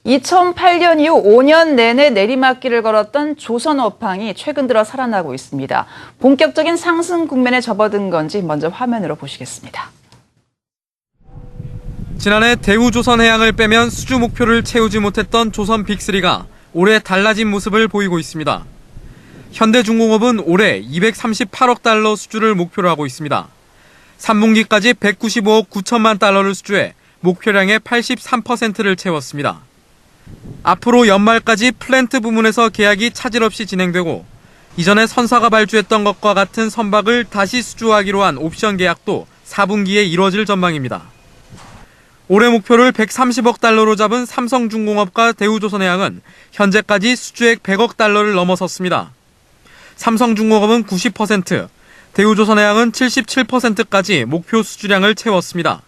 2008년 이후 5년 내내 내리막길을 걸었던 조선 업황이 최근 들어 살아나고 있습니다. 본격적인 상승 국면에 접어든 건지 먼저 화면으로 보시겠습니다. 지난해 대우조선해양을 빼면 수주 목표를 채우지 못했던 조선 빅3가 올해 달라진 모습을 보이고 있습니다. 현대중공업은 올해 238억 달러 수주를 목표로 하고 있습니다. 3분기까지 195억 9천만 달러를 수주해 목표량의 83%를 채웠습니다. 앞으로 연말까지 플랜트 부문에서 계약이 차질 없이 진행되고 이전에 선사가 발주했던 것과 같은 선박을 다시 수주하기로 한 옵션 계약도 4분기에 이뤄질 전망입니다. 올해 목표를 130억 달러로 잡은 삼성중공업과 대우조선해양은 현재까지 수주액 100억 달러를 넘어섰습니다. 삼성중공업은 90%, 대우조선해양은 77%까지 목표 수주량을 채웠습니다.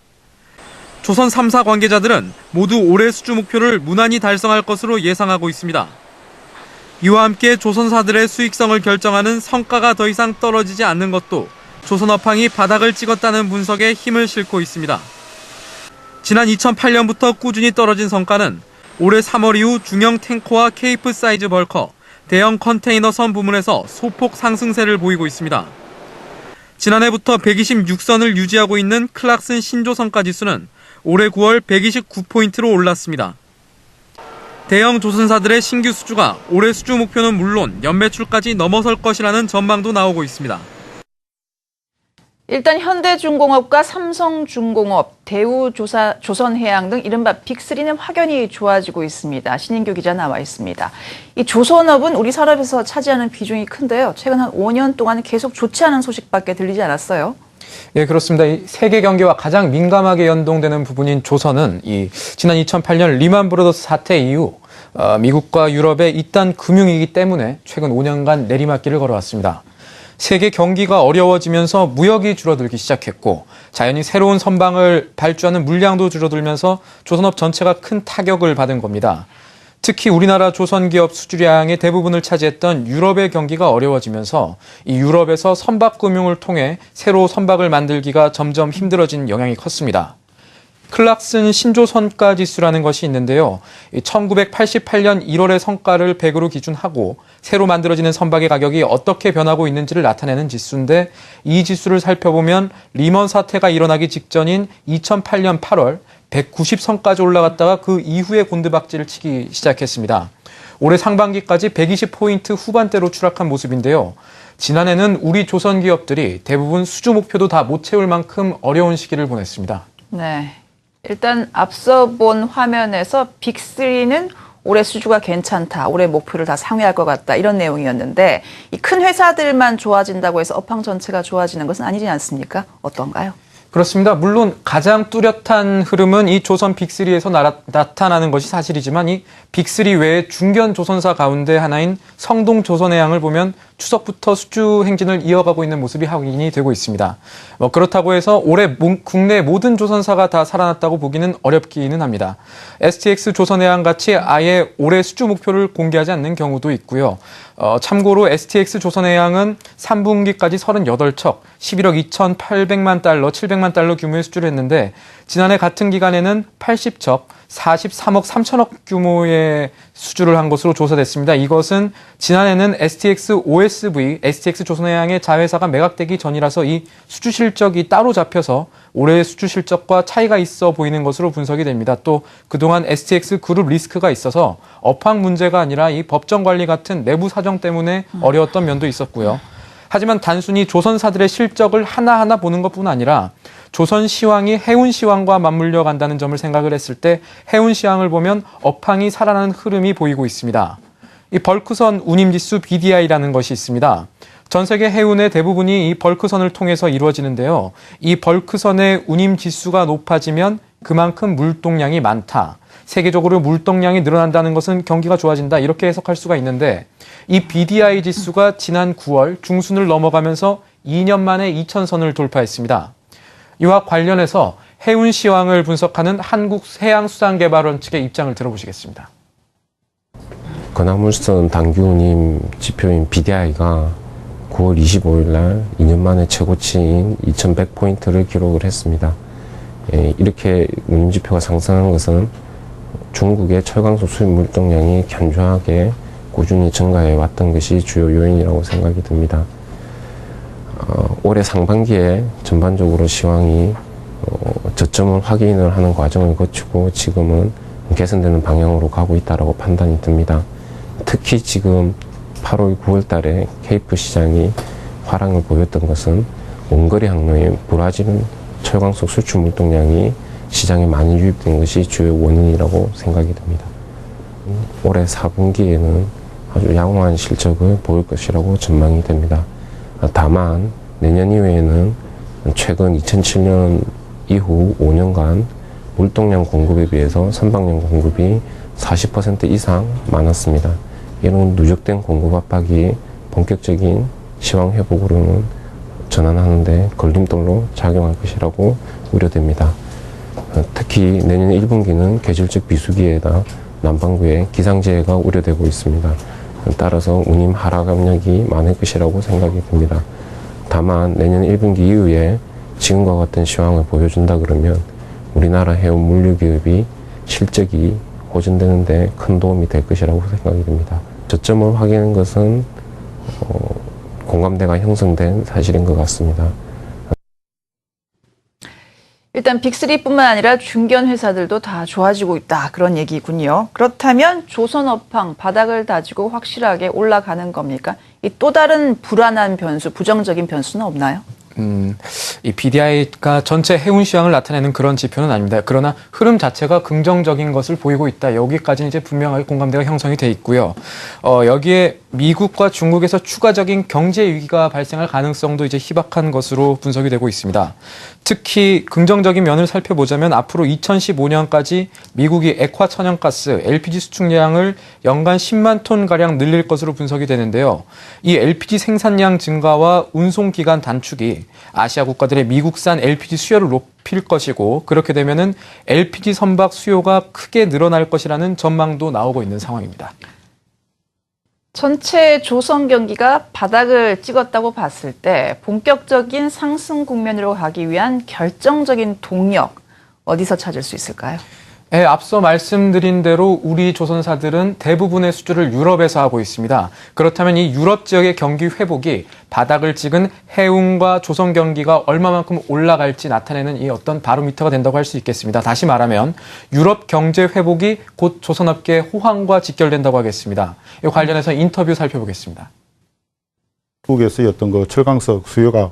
조선 3사 관계자들은 모두 올해 수주 목표를 무난히 달성할 것으로 예상하고 있습니다. 이와 함께 조선사들의 수익성을 결정하는 성과가 더 이상 떨어지지 않는 것도 조선 업황이 바닥을 찍었다는 분석에 힘을 싣고 있습니다. 지난 2008년부터 꾸준히 떨어진 성과는 올해 3월 이후 중형 탱커와 케이프 사이즈 벌커, 대형 컨테이너 선 부문에서 소폭 상승세를 보이고 있습니다. 지난해부터 126선을 유지하고 있는 클락슨 신조선가 지수는 올해 9월 129포인트로 올랐습니다. 대형 조선사들의 신규 수주가 올해 수주 목표는 물론 연매출까지 넘어설 것이라는 전망도 나오고 있습니다. 일단 현대중공업과 삼성중공업, 대우조선해양 등 이른바 빅3는 확연히 좋아지고 있습니다. 신인규 기자 나와 있습니다. 이 조선업은 우리 산업에서 차지하는 비중이 큰데요. 최근 한 5년 동안 계속 좋지 않은 소식밖에 들리지 않았어요. 예, 그렇습니다. 이 세계 경기와 가장 민감하게 연동되는 부분인 조선은 지난 2008년 리만 브러더스 사태 이후 미국과 유럽의 이딴 금융위기 때문에 최근 5년간 내리막길을 걸어왔습니다. 세계 경기가 어려워지면서 무역이 줄어들기 시작했고 자연히 새로운 선박을 발주하는 물량도 줄어들면서 조선업 전체가 큰 타격을 받은 겁니다. 특히 우리나라 조선기업 수주량의 대부분을 차지했던 유럽의 경기가 어려워지면서 이 유럽에서 선박금융을 통해 새로 선박을 만들기가 점점 힘들어진 영향이 컸습니다. 클락슨 신조선가 지수라는 것이 있는데요. 1988년 1월의 성과를 100으로 기준하고 새로 만들어지는 선박의 가격이 어떻게 변하고 있는지를 나타내는 지수인데 이 지수를 살펴보면 리먼 사태가 일어나기 직전인 2008년 8월 190선까지 올라갔다가 그 이후에 곤두박질을 치기 시작했습니다. 올해 상반기까지 120포인트 후반대로 추락한 모습인데요. 지난해는 우리 조선 기업들이 대부분 수주 목표도 다 못 채울 만큼 어려운 시기를 보냈습니다. 네. 일단 앞서 본 화면에서 빅3는 올해 수주가 괜찮다, 올해 목표를 다 상회할 것 같다 이런 내용이었는데 이 큰 회사들만 좋아진다고 해서 업황 전체가 좋아지는 것은 아니지 않습니까? 어떤가요? 그렇습니다. 물론 가장 뚜렷한 흐름은 이 조선 빅3에서 나타나는 것이 사실이지만 이 빅3 외에 중견 조선사 가운데 하나인 성동조선해양을 보면 추석부터 수주 행진을 이어가고 있는 모습이 확인이 되고 있습니다. 그렇다고 해서 올해 국내 모든 조선사가 다 살아났다고 보기는 어렵기는 합니다. STX 조선해양 같이 아예 올해 수주 목표를 공개하지 않는 경우도 있고요. 참고로 STX 조선해양은 3분기까지 38척, 11억 2,800만 달러, 700만 달러 규모의 수주를 했는데 지난해 같은 기간에는 80척, 43억 3천억 규모의 수주를 한 것으로 조사됐습니다. 이것은 지난해는 STX OSV, STX 조선해양의 자회사가 매각되기 전이라서 이 수주 실적이 따로 잡혀서 올해의 수주 실적과 차이가 있어 보이는 것으로 분석이 됩니다. 또 그동안 STX 그룹 리스크가 있어서 업황 문제가 아니라 이 법정 관리 같은 내부 사정 때문에 어려웠던 면도 있었고요. 하지만 단순히 조선사들의 실적을 하나하나 보는 것뿐 아니라 조선시황이 해운시황과 맞물려 간다는 점을 생각을 했을 때 해운시황을 보면 업황이 살아나는 흐름이 보이고 있습니다. 이 벌크선 운임지수 BDI라는 것이 있습니다. 전 세계 해운의 대부분이 이 벌크선을 통해서 이루어지는데요. 이 벌크선의 운임지수가 높아지면 그만큼 물동량이 많다. 세계적으로 물동량이 늘어난다는 것은 경기가 좋아진다. 이렇게 해석할 수가 있는데 이 BDI 지수가 지난 9월 중순을 넘어가면서 2년 만에 2,000선을 돌파했습니다. 이와 관련해서 해운 시황을 분석하는 한국해양수산개발원 측의 입장을 들어보시겠습니다. 건화물선 당규운임 지표인 BDI가 9월 25일 날 2년 만에 최고치인 2100포인트를 기록을 했습니다. 이렇게 운임지표가 상승한 것은 중국의 철강석 수입 물동량이 견조하게 꾸준히 증가해 왔던 것이 주요 요인이라고 생각이 듭니다. 올해 상반기에 전반적으로 시황이 저점을 확인을 하는 과정을 거치고 지금은 개선되는 방향으로 가고 있다고 판단이 듭니다. 특히 지금 8월, 9월 달에 케이프 시장이 화랑을 보였던 것은 원거리 항로인 브라질 철광석 수출 물동량이 시장에 많이 유입된 것이 주요 원인이라고 생각이 듭니다. 올해 4분기에는 아주 양호한 실적을 보일 것이라고 전망이 됩니다. 다만 내년 이후에는 최근 2007년 이후 5년간 물동량 공급에 비해서 선박량 공급이 40% 이상 많았습니다. 이런 누적된 공급 압박이 본격적인 시황 회복으로는 전환하는데 걸림돌로 작용할 것이라고 우려됩니다. 특히 내년 1분기는 계절적 비수기에다 남반구에 기상재해가 우려되고 있습니다. 따라서 운임 하락 압력이 많을 것이라고 생각이 듭니다. 다만 내년 1분기 이후에 지금과 같은 시황을 보여준다 그러면 우리나라 해운 물류기업이 실적이 호전되는 데 큰 도움이 될 것이라고 생각이 듭니다. 저점을 확인한 것은 공감대가 형성된 사실인 것 같습니다. 일단 빅3뿐만 아니라 중견 회사들도 다 좋아지고 있다. 그런 얘기군요. 그렇다면 조선업황 바닥을 다지고 확실하게 올라가는 겁니까? 이 또 다른 불안한 변수, 부정적인 변수는 없나요? 이 BDI가 전체 해운 시황을 나타내는 그런 지표는 아닙니다. 그러나 흐름 자체가 긍정적인 것을 보이고 있다. 여기까지는 이제 분명하게 공감대가 형성이 돼 있고요. 여기에 미국과 중국에서 추가적인 경제 위기가 발생할 가능성도 이제 희박한 것으로 분석이 되고 있습니다. 특히 긍정적인 면을 살펴보자면 앞으로 2015년까지 미국이 액화 천연가스, LPG 수출량을 연간 10만 톤 가량 늘릴 것으로 분석이 되는데요. 이 LPG 생산량 증가와 운송 기간 단축이 아시아 국가들의 미국산 LPG 수요를 높일 것이고 그렇게 되면은 LPG 선박 수요가 크게 늘어날 것이라는 전망도 나오고 있는 상황입니다. 전체 조선 경기가 바닥을 찍었다고 봤을 때 본격적인 상승 국면으로 가기 위한 결정적인 동력 어디서 찾을 수 있을까요? 네, 앞서 말씀드린 대로 우리 조선사들은 대부분의 수주를 유럽에서 하고 있습니다. 그렇다면 이 유럽 지역의 경기 회복이 바닥을 찍은 해운과 조선 경기가 얼마만큼 올라갈지 나타내는 이 어떤 바로미터가 된다고 할 수 있겠습니다. 다시 말하면 유럽 경제 회복이 곧 조선업계의 호황과 직결된다고 하겠습니다. 이 관련해서 인터뷰 살펴보겠습니다. 중국에서의 어떤 그 철강석 수요가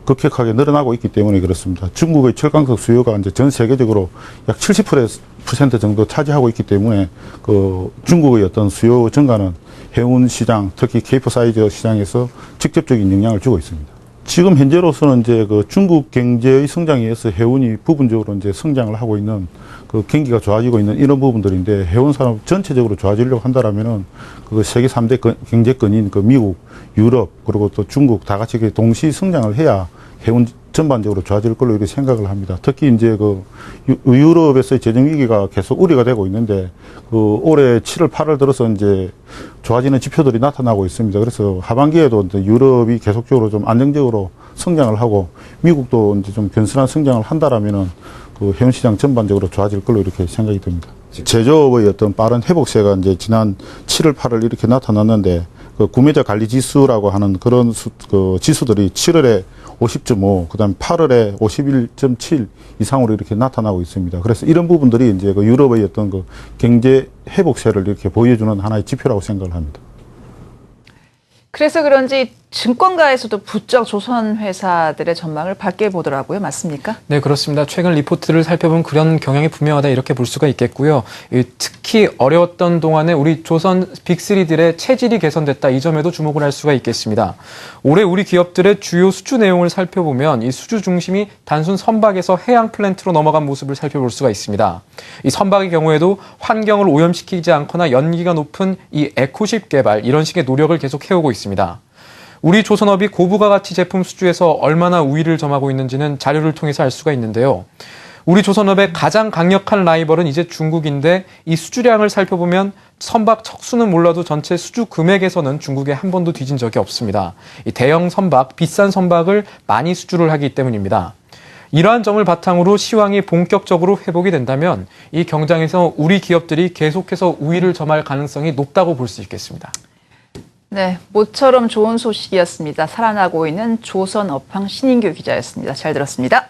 급격하게 늘어나고 있기 때문에 그렇습니다. 중국의 철강석 수요가 이제 전 세계적으로 약 70% 정도 차지하고 있기 때문에 그 중국의 어떤 수요 증가는 해운 시장, 특히 케이프 사이즈 시장에서 직접적인 영향을 주고 있습니다. 지금 현재로서는 이제 그 중국 경제의 성장에 의해서 해운이 부분적으로 이제 성장을 하고 있는 그 경기가 좋아지고 있는 이런 부분들인데 해운 산업 전체적으로 좋아지려고 한다라면은 그 세계 3대 경제권인 그 미국, 유럽 그리고 또 중국 다 같이 동시 성장을 해야 해운 전반적으로 좋아질 걸로 이렇게 생각을 합니다. 특히 이제 그 유럽에서의 재정 위기가 계속 우려가 되고 있는데 그 올해 7월, 8월 들어서 이제 좋아지는 지표들이 나타나고 있습니다. 그래서 하반기에도 이제 유럽이 계속적으로 좀 안정적으로 성장을 하고 미국도 이제 좀 견선한 성장을 한다라면은 그 해운 시장 전반적으로 좋아질 걸로 이렇게 생각이 듭니다. 제조업의 어떤 빠른 회복세가 이제 지난 7월, 8월 이렇게 나타났는데 그 구매자 관리 지수라고 하는 그런 그 지수들이 7월에 50.5, 그다음 8월에 51.7 이상으로 이렇게 나타나고 있습니다. 그래서 이런 부분들이 이제 그 유럽의 어떤 그 경제 회복세를 이렇게 보여주는 하나의 지표라고 생각을 합니다. 그래서 그런지 증권가에서도 부쩍 조선 회사들의 전망을 밝게 보더라고요. 맞습니까? 네, 그렇습니다. 최근 리포트를 살펴보면 그런 경향이 분명하다 이렇게 볼 수가 있겠고요. 특히 어려웠던 동안에 우리 조선 빅3들의 체질이 개선됐다. 이 점에도 주목을 할 수가 있겠습니다. 올해 우리 기업들의 주요 수주 내용을 살펴보면 이 수주 중심이 단순 선박에서 해양 플랜트로 넘어간 모습을 살펴볼 수가 있습니다. 이 선박의 경우에도 환경을 오염시키지 않거나 연기가 높은 이 에코십 개발 이런 식의 노력을 계속 해오고 있습니다. 우리 조선업이 고부가 가치 제품 수주에서 얼마나 우위를 점하고 있는지는 자료를 통해서 알 수가 있는데요. 우리 조선업의 가장 강력한 라이벌은 이제 중국인데 이 수주량을 살펴보면 선박 척수는 몰라도 전체 수주 금액에서는 중국에 한 번도 뒤진 적이 없습니다. 이 대형 선박, 비싼 선박을 많이 수주를 하기 때문입니다. 이러한 점을 바탕으로 시황이 본격적으로 회복이 된다면 이 경장에서 우리 기업들이 계속해서 우위를 점할 가능성이 높다고 볼 수 있겠습니다. 네, 모처럼 좋은 소식이었습니다. 살아나고 있는 조선업황 신인규 기자였습니다. 잘 들었습니다.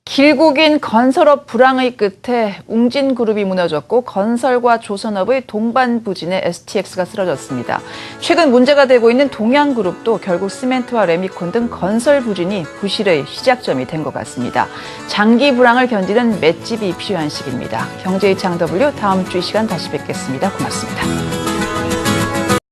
길고 긴 건설업 불황의 끝에 웅진그룹이 무너졌고 건설과 조선업의 동반부진에 STX가 쓰러졌습니다. 최근 문제가 되고 있는 동양그룹도 결국 시멘트와 레미콘 등 건설 부진이 부실의 시작점이 된 것 같습니다. 장기 불황을 견디는 맷집이 필요한 시기입니다. 경제의 창 W 다음 주 이 시간 다시 뵙겠습니다. 고맙습니다.